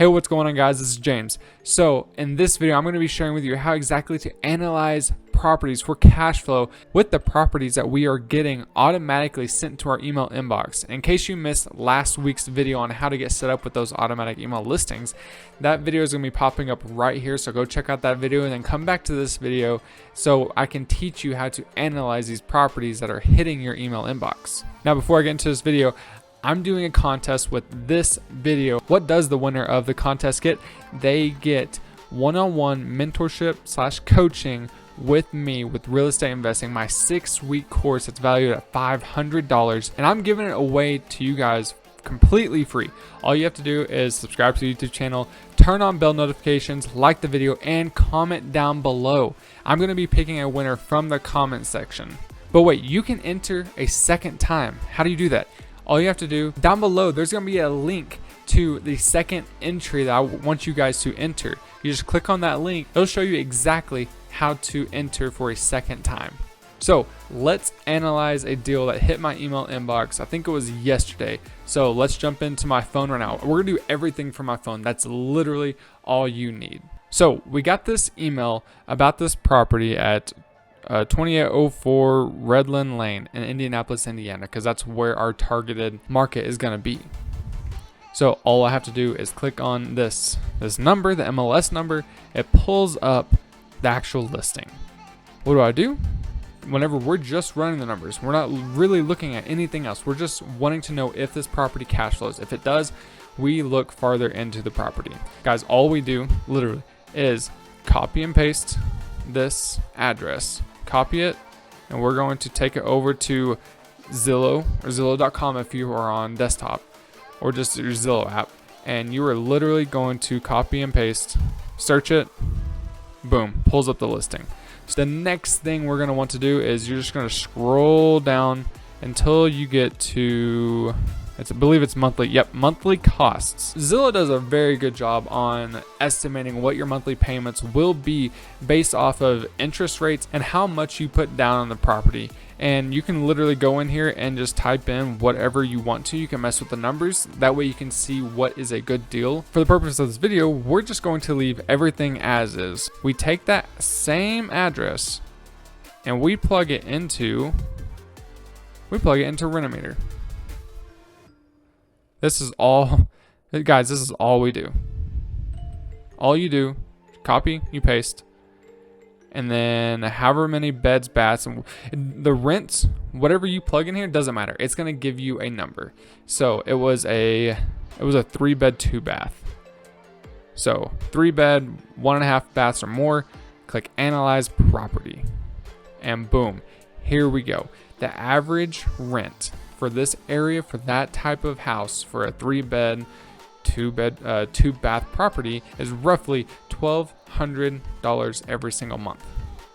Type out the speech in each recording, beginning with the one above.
Hey, what's going on, guys? This is James. So in this video, I'm going to be sharing with you how exactly to analyze properties for cash flow with the properties that we are getting automatically sent to our email inbox. In case you missed last week's video on how to get set up with those automatic email listings, that video is going to be popping up right here. So go check out that video and then come back to this video so I can teach you how to analyze these properties that are hitting your email inbox. Now, before I get into this video, I'm doing a contest with this video. What does the winner of the contest get? They get one-on-one mentorship / coaching with me with real estate investing, my 6-week course that's valued at $500, and I'm giving it away to you guys completely free. All you have to do is subscribe to the YouTube channel, turn on bell notifications, like the video, and comment down below. I'm going to be picking a winner from the comment section. But wait, you can enter a second time. How do you do that? All you have to do, down below, there's going to be a link to the second entry that I want you guys to enter. You just click on that link. It'll show you exactly how to enter for a second time. So let's analyze a deal that hit my email inbox. I think it was yesterday. So let's jump into my phone right now. We're going to do everything from my phone. That's literally all you need. So we got this email about this property at 2804 Redland Lane in Indianapolis, Indiana, because that's where our targeted market is going to be. So all I have to do is click on this number, the MLS number. It pulls up the actual listing. What do? Whenever we're just running the numbers, we're not really looking at anything else. We're just wanting to know if this property cash flows. If it does, we look farther into the property. Guys, all we do literally is copy and paste this address. Copy it, and we're going to take it over to Zillow or Zillow.com if you are on desktop, or just your Zillow app, and you are literally going to copy and paste, search it, boom, pulls up the listing. So the next thing we're going to want to do is you're just going to scroll down until you get to, I believe it's monthly. Yep, monthly costs. Zillow does a very good job on estimating what your monthly payments will be based off of interest rates and how much you put down on the property. And you can literally go in here and just type in whatever you want to. You can mess with the numbers. That way you can see what is a good deal. For the purpose of this video, we're just going to leave everything as is. We take that same address and we plug it into Rentometer. This is all, guys, this is all we do. All you do, copy, you paste, and then however many beds, baths, and the rents, whatever you plug in here, doesn't matter. It's going to give you a number. So it was a 3-bed, 2-bath. So 3-bed, 1.5 baths or more. Click Analyze Property, and boom, here we go. The average rent for this area, for that type of house, for a 3-bed, 2-bath property is roughly $1,200 every single month.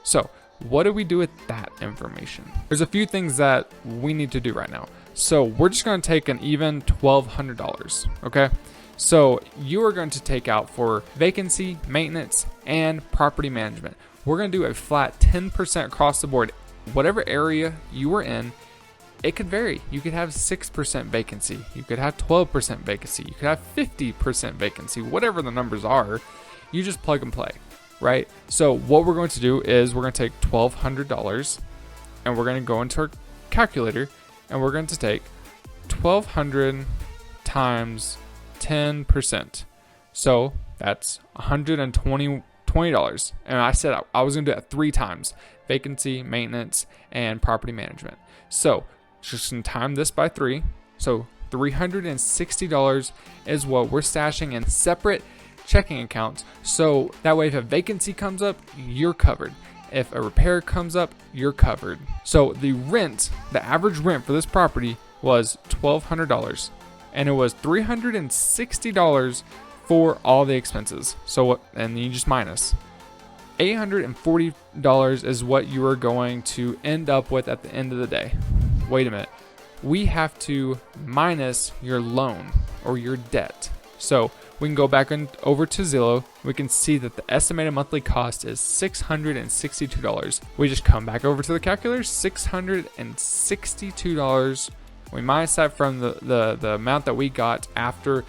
So what do we do with that information? There's a few things that we need to do right now. So we're just going to take an even $1,200, okay? So you are going to take out for vacancy, maintenance, and property management. We're going to do a flat 10% across the board. Whatever area you are in, it could vary. You could have 6% vacancy. You could have 12% vacancy. You could have 50% vacancy. Whatever the numbers are, you just plug and play, right? So what we're going to do is we're going to take $1,200 and we're going to go into our calculator and we're going to take 1,200 times 10%. So that's $120. And I said I was going to do that 3 times: vacancy, maintenance, and property management. So just going to time this by 3. So $360 is what we're stashing in separate checking accounts. So that way, if a vacancy comes up, you're covered. If a repair comes up, you're covered. So the average rent for this property was $1,200, and it was $360 for all the expenses. So, and you just minus $840 is what you are going to end up with at the end of the day. Wait a minute. We have to minus your loan or your debt. So we can go back over to Zillow. We can see that the estimated monthly cost is $662. We just come back over to the calculator, $662. We minus that from the amount that we got after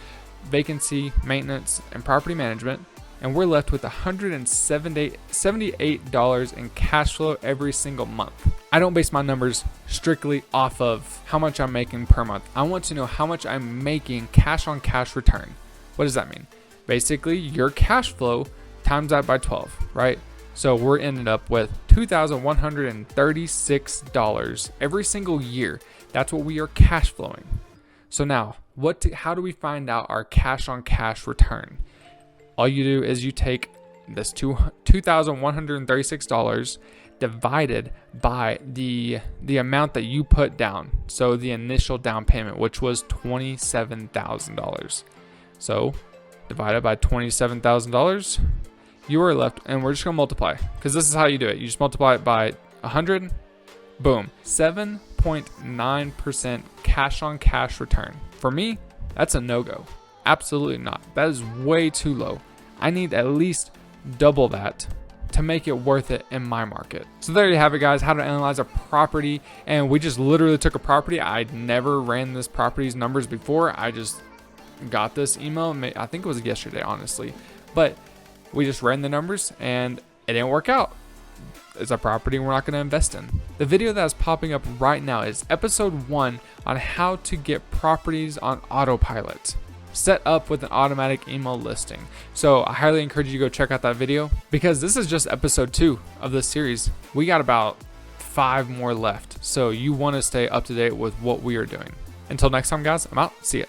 vacancy maintenance, and property management, and we're left with $178 in cash flow every single month. I don't base my numbers strictly off of how much I'm making per month. I want to know how much I'm making cash on cash return. What does that mean? Basically, your cash flow times that by 12, right? So we're ending up with $2,136 every single year. That's what we are cash flowing. So now, how do we find out our cash on cash return? All you do is you take this $2,136 divided by the amount that you put down. So the initial down payment, which was $27,000. So divided by $27,000, you are left, and we're just gonna multiply, because this is how you do it. You just multiply it by 100, boom, 7.9% cash on cash return. For me, that's a no-go. Absolutely not. That is way too low. I need at least double that to make it worth it in my market. So there you have it, guys, how to analyze a property. And we just literally took a property. I never ran this property's numbers before. I just got this email, I think it was yesterday, honestly, but we just ran the numbers and it didn't work out. It's a property we're not going to invest in. The video that is popping up right now is episode 1 on how to get properties on autopilot set up with an automatic email listing. So I highly encourage you to go check out that video, because this is just episode 2 of this series. We got about 5 more left. So you want to stay up to date with what we are doing. Until next time, guys, I'm out. See ya.